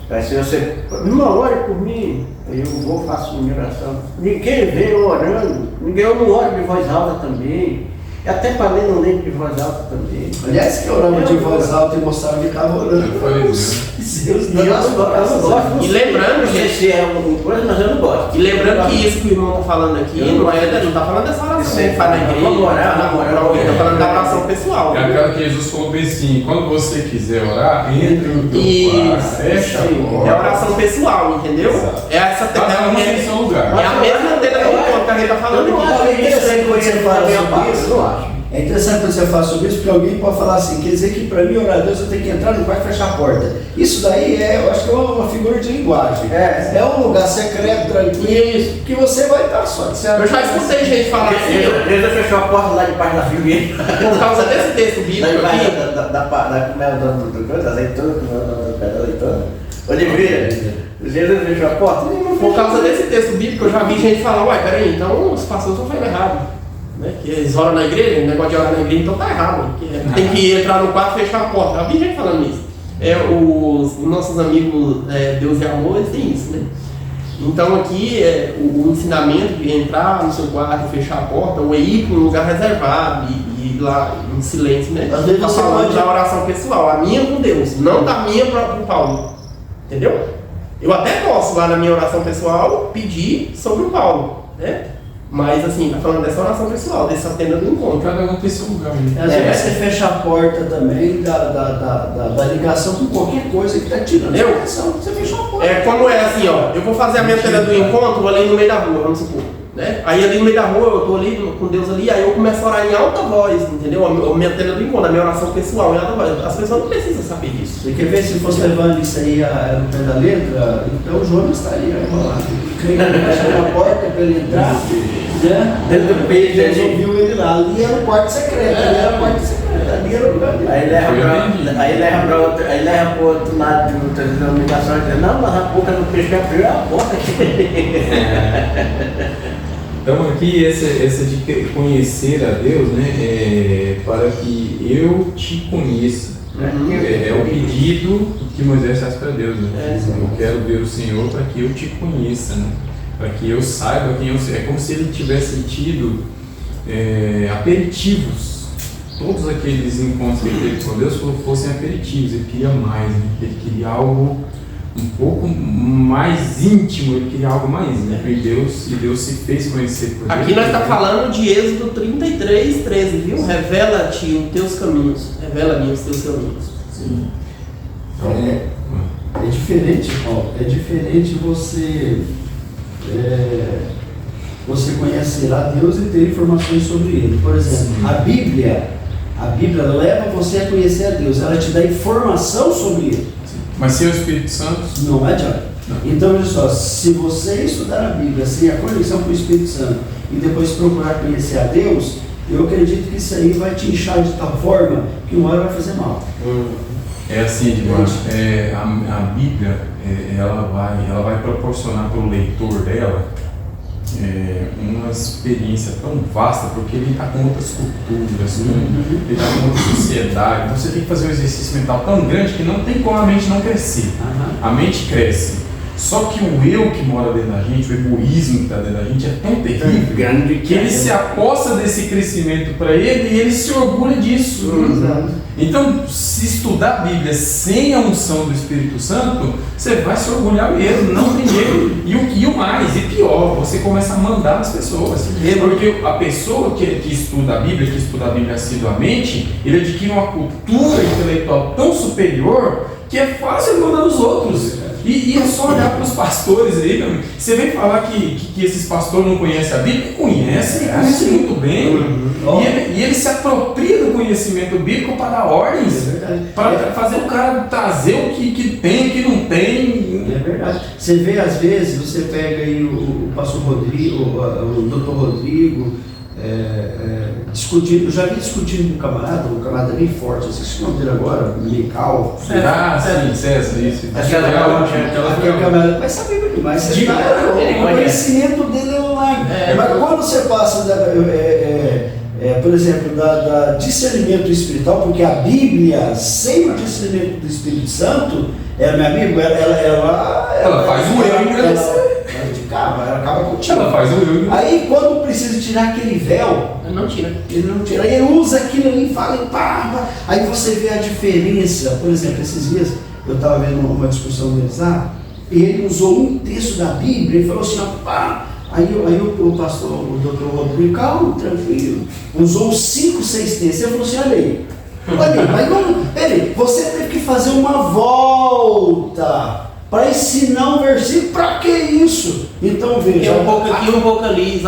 Aí se você, irmão, ore por mim, aí eu vou, faço minha oração. Ninguém vê eu orando, eu não oro de voz alta também. Até para ler, não lembro de voz alta também. Aliás, que orava de voz alta e mostrava que estava orando. Deus não gosto. E lembrando, gente, se é uma coisa, mas eu não gosto. E lembrando que isso que o irmão está falando aqui, não está falando dessa oração que faz na igreja, está falando da oração pessoal. É aquela que Jesus falou assim, quando você quiser orar, entre no teu quarto, fecha a porta. É a oração pessoal, entendeu? Exato. É essa Cada um tem seu lugar. É a mesma antena do ponto que a gente está falando aqui. É interessante quando você fala sobre isso, porque alguém pode falar assim, quer dizer que para mim orar a Deus eu tenho que entrar no quarto e fechar a porta. Isso daí eu acho que é uma figura de linguagem. É um lugar secreto, tranquilo, que você vai estar só. Eu já escutei gente falar assim. Deus fechou a porta lá debaixo da figueira. Por causa desse texto bíblico aqui. Da azeitona. Oliveira, Jesus fechou a porta? Por causa desse texto bíblico, eu já vi gente falar, uai, peraí, então os pastores estão fazendo errado. Né? Que eles oram na igreja, o negócio de orar na igreja, então tá errado. Tem que entrar no quarto e fechar a porta. Já vi gente falando isso. Os nossos amigos Deus e Amor, eles têm isso, né? Então aqui o ensinamento de entrar no seu quarto e fechar a porta, ou ir para um lugar reservado e ir lá em silêncio, né? Às vezes tá falando da oração pessoal, a minha com Deus, não da minha para o Paulo. Entendeu? Eu até posso lá na minha oração pessoal pedir sobre o Paulo, né? Mas assim, tá falando dessa oração pessoal, dessa tenda do encontro. Cada um tem seu lugar. Às vezes você fecha a porta também da ligação com qualquer coisa que está tirando a ligação, você fecha a porta. Como é assim, ó, eu vou fazer a minha tenda do encontro ali no meio da rua, vamos supor. Né? Aí ali no meio da rua, eu tô ali com Deus ali, aí eu começo a orar em alta voz, entendeu? A minha tenda do encontro, a minha oração pessoal em alta voz. As pessoas não precisam saber disso. Você quer ver se fosse levando isso aí no pé da letra? Então o Jonas estaria enrolado. Fecha a porta para ele entrar. Dentro do peito Deus ali. ouviu ele lá. Ali era o quarto secreto, ali era o quarto secreto, ali era o lugar dele. Aí leva para o outro lado de outra denominação e diz, não, mas a boca do peixe abriu a boca aqui. Então aqui essa de conhecer a Deus, né, para que eu te conheça. É o pedido que Moisés faz para Deus, né? Eu quero ver o Senhor para que eu te conheça, né? Para que eu saiba quem eu sou. É como se ele tivesse tido aperitivos. Todos aqueles encontros que ele teve com Deus fossem aperitivos. Ele queria mais, né? Ele queria algo um pouco mais íntimo, ele queria algo mais, né? E Deus se fez conhecer por ele. Aqui nós estamos falando de Êxodo 33, 13, viu? Revela-te os teus caminhos, revela-me os teus caminhos. Sim. Então, É diferente, Paulo, é diferente você conhecer a Deus e ter informações sobre Ele. Por exemplo, a Bíblia leva você a conhecer a Deus, ela te dá informação sobre Ele. mas sem o Espírito Santo, Não adianta. Então, olha só, se você estudar a Bíblia sem a conexão com o Espírito Santo e depois procurar conhecer a Deus, eu acredito que isso aí vai te inchar de tal forma que uma hora vai fazer mal. é assim, Edmar, a Bíblia, ela vai proporcionar para o leitor dela uma experiência tão vasta, porque ele está com outras culturas, ele está com outra sociedade, então você tem que fazer um exercício mental tão grande que não tem como a mente não crescer. A mente cresce. Só que o eu que mora dentro da gente, o egoísmo que está dentro da gente é tão terrível Grande que ele se aposta desse crescimento para ele e ele se orgulha disso. Então, se estudar a Bíblia sem a unção do Espírito Santo, você vai se orgulhar mesmo, não tem jeito. E o mais, e pior, você começa a mandar nas pessoas. Porque a pessoa que estuda a Bíblia assiduamente, ele adquire uma cultura intelectual tão superior que é fácil ele mandar nos outros. E é só olhar para os pastores aí, meu amigo. Você vem falar que esses pastores não conhecem a Bíblia? Conhecem muito bem. E ele se apropria do conhecimento bíblico para dar ordens, para fazer o cara trazer o que tem, o que não tem. É verdade. Você vê, às vezes, você pega aí o pastor Rodrigo, o doutor Rodrigo, discutindo, eu já vi discutindo com um camarada bem forte, eu sei o nome dele agora, Mical. Sim, César, isso. Aquele camarada, mas sabe muito demais, o conhecimento dele é lá. Mas quando você passa, por exemplo, da discernimento espiritual, porque a Bíblia, sem o discernimento do Espírito Santo, meu amigo, ela faz o eu engrandecer. Ela acaba contigo. Ela faz o eu. Aí quando precisa tirar aquele véu, Ele não tira. Aí ele usa aquilo ali e fala, pá. Aí você vê a diferença. Por exemplo, esses dias eu estava vendo uma discussão deles lá, e ele usou um texto da Bíblia e falou assim, pá. Aí o pastor, o doutor Rodrigo, calma, tranquilo, usou 5, 6 textos. Ele falou assim, olha aí, mas não, peraí, você teve que fazer uma volta para ensinar um versículo, para que isso? Então veja, um pouco aqui, um pouco ali,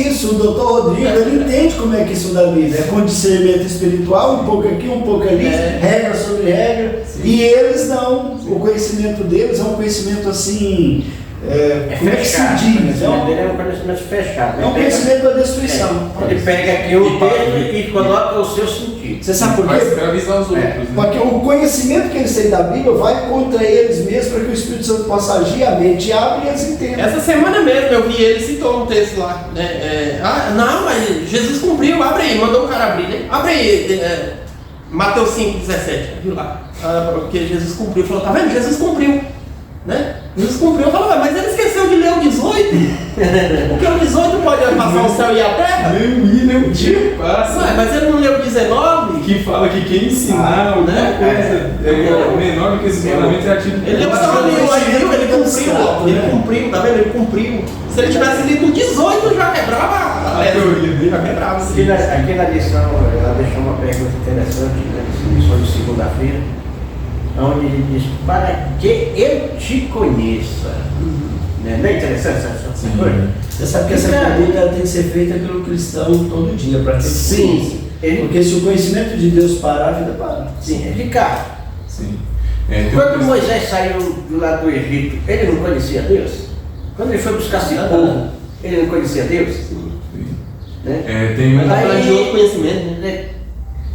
isso, o doutor Rodrigo, ele entende como é que isso da Bíblia, é com discernimento espiritual, um pouco aqui, um pouco ali, regra sobre regra, e eles não, o conhecimento deles é um conhecimento assim, como é que se diz? É um conhecimento fechado. É um conhecimento da destruição. Ele pega aqui o texto e coloca o seu sentido. Você sabe por quê? Vai escravizar os outros. Né? Porque o conhecimento que eles têm da Bíblia vai contra eles mesmos para que o Espírito Santo possa agir, a mente abre e eles entendam. Essa semana mesmo eu vi ele citou um texto lá. Não, mas Jesus cumpriu, abre aí, mandou o cara abrir, né? Abre aí, Mateus 5,17, viu lá? Porque Jesus cumpriu, falou, tá vendo? Jesus cumpriu, né? Jesus cumpriu, eu falo, mas ele esqueceu de ler o 18? Porque o 18 pode passar o céu e a terra? Nem o dia passa. Mas ele não leu o 19? Que fala que quem ensinar alguma coisa menor do que esse mandamento é ativo. Ele leu só ele cumpriu, tá vendo? Ele cumpriu. Se ele tivesse lido o 18, já quebrava a teoria dele. Já quebrava. Aqui na lição, ela deixou uma pergunta interessante, na lição de segunda-feira, onde ele diz, para que eu te conheça. Não é interessante essa coisa? Você sabe que essa pergunta tem que ser feita pelo cristão todo dia, para ter Sim. Porque se o conhecimento de Deus parar, a vida para. Sim, é ficar. Sim. Quando Moisés saiu do lado do Egito, ele não conhecia Deus? Quando ele foi buscar Sipor, Ele não conhecia Deus? Né? Tem um... Mas de outro conhecimento, né?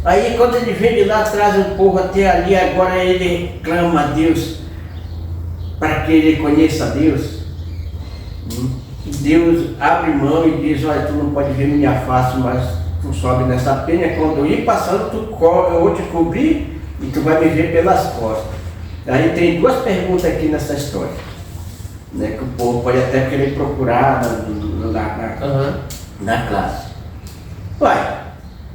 Aí quando ele vem de lá, traz o povo até ali, agora ele clama a Deus para que ele conheça a Deus. Deus abre mão e diz, olha, tu não pode ver minha face, mas tu sobe nessa penha, quando eu ir passando, eu vou te cobrir e tu vai me ver pelas costas. Aí tem duas perguntas aqui nessa história, né, que o povo pode até querer procurar na classe. Uai,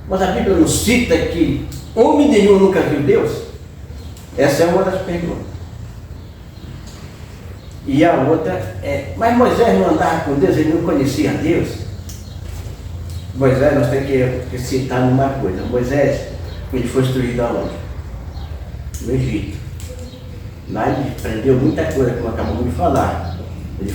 mas a Bíblia não cita que homem nenhum nunca viu Deus? Essa é uma das perguntas. E a outra é, mas Moisés não andava com Deus, ele não conhecia Deus? Moisés, nós temos que citar uma coisa. Moisés, ele foi instruído aonde? No Egito. Lá ele aprendeu muita coisa, como acabamos de falar. Ele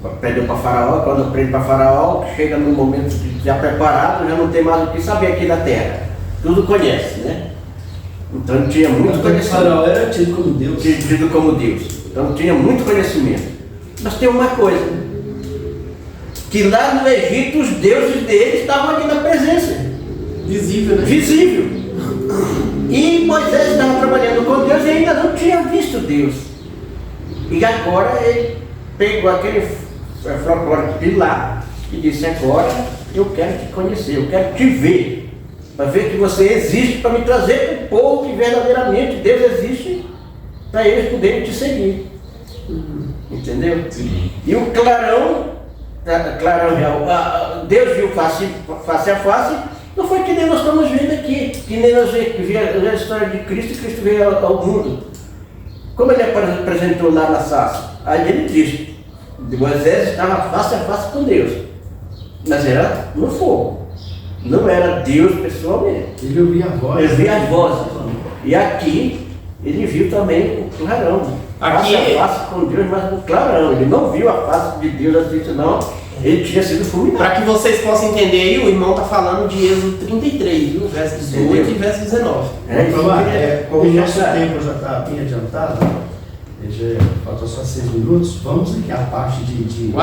aprendeu para Faraó, quando aprende para Faraó, chega num momento já preparado, já não tem mais o que saber aqui na terra. Tudo conhece, né? Então ele tinha muito conhecimento. Faraó era tido como Deus. Tido como Deus. Então tinha muito conhecimento. Mas tem uma coisa, que lá no Egito os deuses deles estavam aqui na presença. Visível, né? Visível. E Moisés estava trabalhando com Deus e ainda não tinha visto Deus. E agora ele pegou aquele folclore de lá e disse, agora eu quero te conhecer, eu quero te ver. Para ver que você existe, para me trazer para o povo que verdadeiramente Deus existe, para eles poderem te seguir. Entendeu? Sim. E o clarão Deus viu face a face, não foi que nem nós estamos vendo aqui, que nem nós vimos a história de Cristo e Cristo veio ao mundo. Como ele apresentou lá na sarça? Aí ele disse, Moisés estava face a face com Deus, mas era no fogo, não era Deus pessoalmente. Ele ouvia a voz. Ele via as vozes. E aqui ele viu também o clarão. Face a face com Deus, mas no clarão. Ele não viu a face de Deus assim, senão ele tinha sido fulminado. Para que vocês possam entender aí, o irmão está falando de Êxodo 33, viu? Verso 18 e verso 19. Como o nosso tempo já está bem adiantado, faltam só 6 minutos, vamos aqui à parte de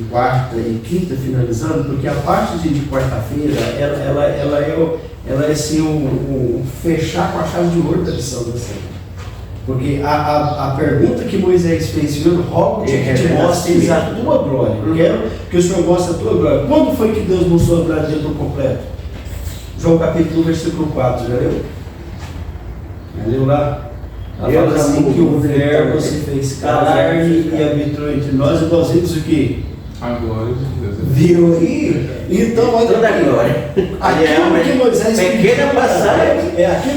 quarta e quinta finalizando, porque a parte de quarta-feira, ela é assim, fechar com a chave de ouro da lição da semana. Porque a pergunta que Moisés fez, Senhor, rogo-te que te mostres a tua glória. Eu quero que o Senhor mostre a tua glória. Quando foi que Deus mostrou a glória dele por completo? João capítulo 1, versículo 4, já leu? Já leu lá? Ela fala assim que o verbo se fez carne e habitou entre nós, e nós vimos o quê? A glória de Deus. Viu aí? Então, olha toda a glória. Aquilo que Moisés pequena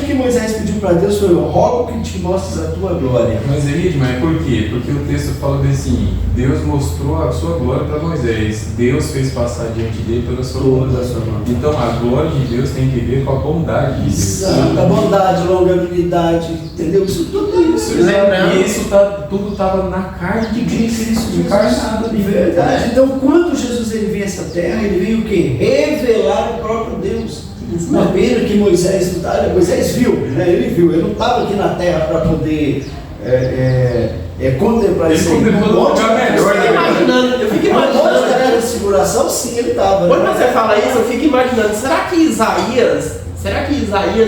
que Moisés pediu para Deus foi: rogo que te mostres a tua glória. Mas Elisma, por quê? Porque o texto fala assim: Deus mostrou a sua glória para Moisés, Deus fez passar diante dele toda a sua glória. Então a glória de Deus tem que ver com a bondade de Deus. Exato, a bondade, longabilidade, entendeu? Isso tudo isso. E isso tudo estava na carne de Cristo, encarnado de verdade. Então, quando Jesus ele veio a essa terra, ele veio o quê? Revelar o próprio Deus. Uma pena que Moisés viu, né? Ele não estava aqui na terra para poder contemplar isso. Eu fico imaginando a seguração, sim, ele estava. Quando você fala isso, eu fico imaginando, será que Isaías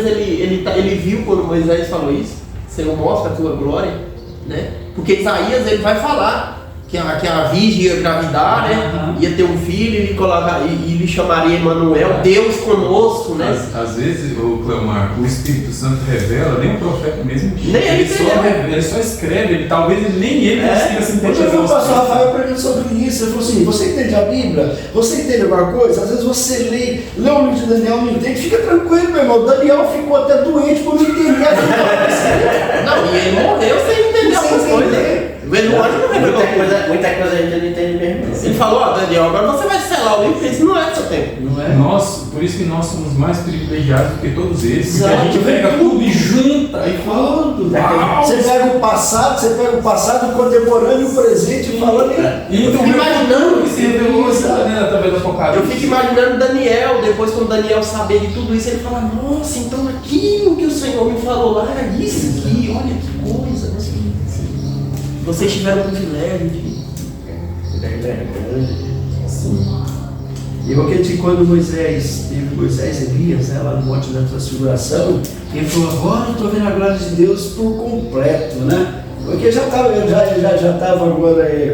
ele viu quando Moisés falou isso? Senhor, mostra a tua glória, né? Porque Isaías ele vai falar que a virgem ia engravidar, né? Ia ter um filho e lhe chamaria Emanuel, Deus conosco, né? Às vezes, o Espírito Santo revela, nem o profeta mesmo que ele só escreve, talvez nem ele consiga sintetizar. Eu vou passar o Rafael perguntando sobre isso. Ele falou assim: você entende a Bíblia? Você entende alguma coisa? Às vezes você lê o livro de Daniel, não entende, fica tranquilo, meu irmão. Daniel ficou até doente por não entender a Bíblia. Não, e ele morreu sem entender algumas coisas. Muita coisa a gente não entende mesmo. Ele falou: Daniel, agora você vai selar o livro, porque isso não é do seu tempo. Não é? Por isso que nós somos mais privilegiados do que todos eles. Exato. Porque a gente pega tudo e junta e fala. Você pega o passado, o contemporâneo e o presente falando. E eu fico imaginando que se revelou através do Apocalipse. Eu fico imaginando Daniel, depois quando Daniel saber de tudo isso, ele fala: nossa, então aquilo que o Senhor me falou lá era isso aqui, olha que coisa, né? Vocês tiveram o privilégio de... Sim. E eu acredito que quando Moisés e Elias, né, lá no Monte da Transfiguração, ele falou, agora eu estou vendo a glória de Deus por completo, né? Porque eu já estava agora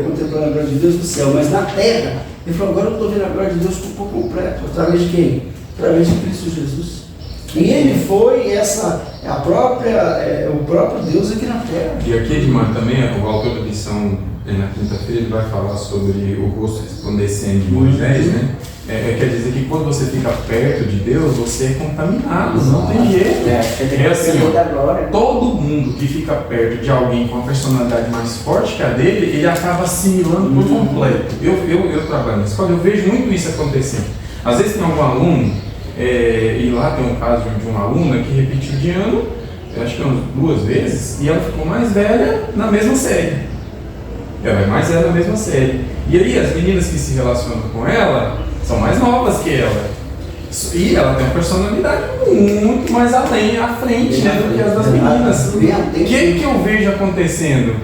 contemplando a glória de Deus no céu, mas na terra, ele falou, agora eu estou vendo a glória de Deus por completo. Através de quem? Através de Cristo Jesus. E ele foi o próprio Deus aqui na terra. E aqui, Edmar, também, o autor da lição, na quinta-feira, ele vai falar sobre o rosto resplandecente de Moisés, né? Quer dizer que quando você fica perto de Deus, você é contaminado, não tem jeito. É assim, todo mundo que fica perto de alguém com uma personalidade mais forte que a dele, ele acaba assimilando por completo. Eu trabalho na escola, eu vejo muito isso acontecendo. Às vezes tem algum aluno, e lá tem um caso de uma aluna que repetiu de ano, acho que umas 2 vezes, e ela ficou mais velha na mesma série. Ela é mais velha na mesma série. E aí as meninas que se relacionam com ela são mais novas que ela. E ela tem uma personalidade muito mais à frente, né, do que as das meninas. O que eu vejo acontecendo?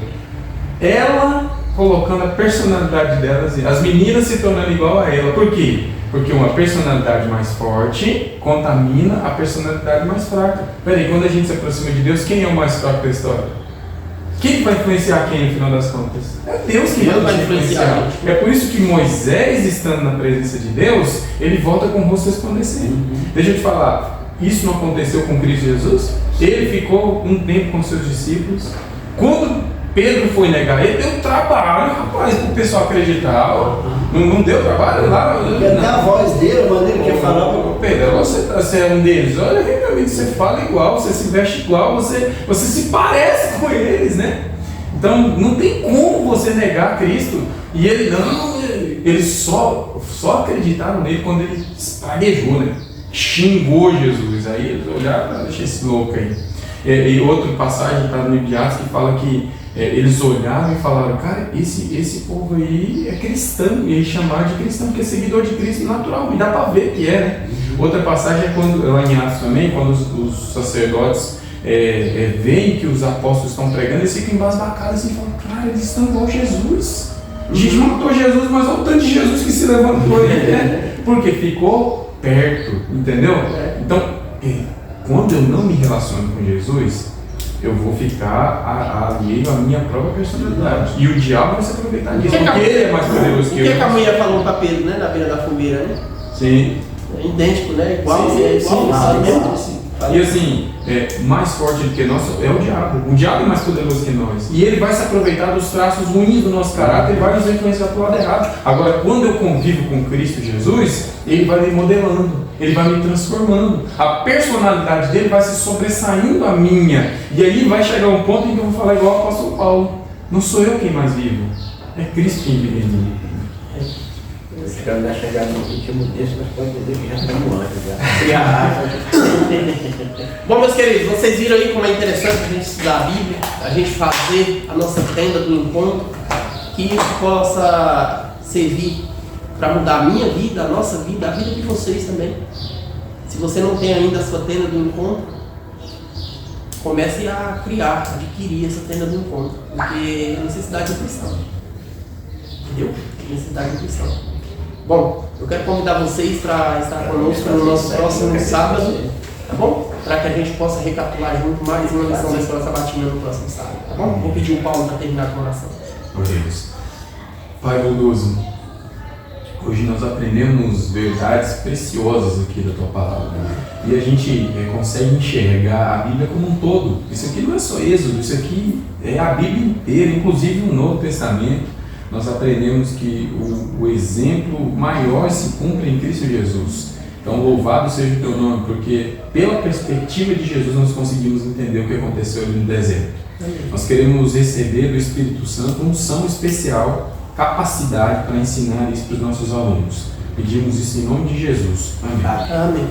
Ela colocando a personalidade delas, as meninas se tornando igual a ela. Por quê? Porque uma personalidade mais forte contamina a personalidade mais fraca. Peraí, quando a gente se aproxima de Deus, quem é o mais fraco da história? Quem vai influenciar quem no final das contas? É Deus que vai influenciar. É por isso que Moisés, estando na presença de Deus, ele volta com o rosto resplandecente. Deixa eu te falar, isso não aconteceu com Cristo Jesus? Ele ficou um tempo com seus discípulos. Quando Pedro foi negar, ele deu trabalho, rapaz, para o pessoal acreditar. Não deu trabalho lá? Até a voz dele, a maneira que ele falava. Pedro, você é um deles. Olha, meu amigo, você fala igual, você se veste igual, você se parece com eles, né? Então, não tem como você negar Cristo. E ele não, eles só acreditaram nele quando ele praguejou, né? Xingou Jesus. Aí eles olharam, deixa esse louco aí. E outra passagem está no livro de Atos que fala que eles olharam e falaram, cara, esse povo aí é cristão, e aí chamaram de cristão, porque é seguidor de Cristo natural, e dá para ver que é, né? Outra passagem é quando, lá em Atos também, quando os sacerdotes veem que os apóstolos estão pregando, eles ficam embasbacados assim, falam, cara, eles estão igual a Jesus. A gente matou Jesus, mas olha o tanto de Jesus que se levantou aí, né? Porque ficou perto, entendeu? Então, quando eu não me relaciono com Jesus, eu vou ficar alheio à minha própria personalidade. E o diabo vai se aproveitar disso, porque ele é mais poderoso que eu. O que a mulher falou para Pedro, né, na beira da fogueira, né? Sim. É idêntico, né? Igual, Sim. E assim, mais forte do que nós é o diabo. O diabo é mais poderoso que nós. E ele vai se aproveitar dos traços ruins do nosso caráter e vai nos influenciar para o lado errado. Agora, quando eu convivo com Cristo Jesus, ele vai me modelando, ele vai me transformando. A personalidade dele vai se sobressaindo à minha. E aí vai chegar um ponto em que eu vou falar igual o apóstolo Paulo. Não sou eu quem mais vivo, é Cristo quem vive em mim. Os caras já chegaram no ritmo desse, mas pode dizer que já estamos antes. Já. Bom, meus queridos, vocês viram aí como é interessante a gente estudar a Bíblia, a gente fazer a nossa tenda do encontro, que isso possa servir para mudar a minha vida, a nossa vida, a vida de vocês também. Se você não tem ainda a sua tenda do encontro, comece a criar, adquirir essa tenda do encontro, porque é necessidade do cristão. Entendeu? Necessidade do cristão. Bom, eu quero convidar vocês para estar conosco no nosso próximo sábado, tá bom? Para que a gente possa recapitular junto mais uma lição da Escola Sabatina no próximo sábado, tá bom? Vou pedir o Paulo para terminar com a oração. Oremos. Pai bondoso, hoje nós aprendemos verdades preciosas aqui da Tua Palavra. E a gente consegue enxergar a Bíblia como um todo. Isso aqui não é só Êxodo, isso aqui é a Bíblia inteira, inclusive o Novo Testamento. Nós aprendemos que o exemplo maior se cumpre em Cristo Jesus. Então, louvado seja o Teu nome, porque pela perspectiva de Jesus nós conseguimos entender o que aconteceu ali no deserto. Nós queremos receber do Espírito Santo unção especial, capacidade para ensinar isso para os nossos alunos. Pedimos isso em nome de Jesus. Amém. Amém.